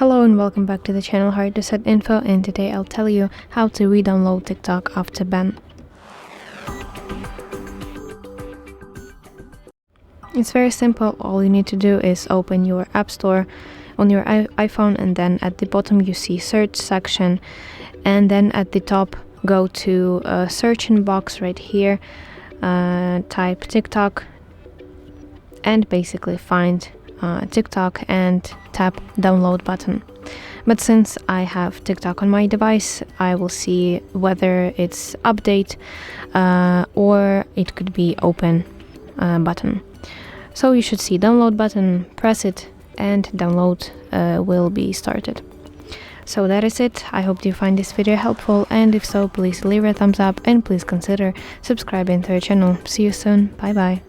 Hello and welcome back to the channel HardReset.Info, and today I'll tell you how to re-download TikTok after ban. It's very simple. All you need to do is open your App Store on your iPhone, and then at the bottom you see search section, and then at the top go to search box right here, type TikTok and basically find TikTok and tap download button. But since I have TikTok on my device, I will see whether it's update or it could be open button. So you should see download button, press it, and download will be started. So that is it. I hope you find this video helpful, and if so, please leave a thumbs up and please consider subscribing to our channel. See you soon. Bye bye.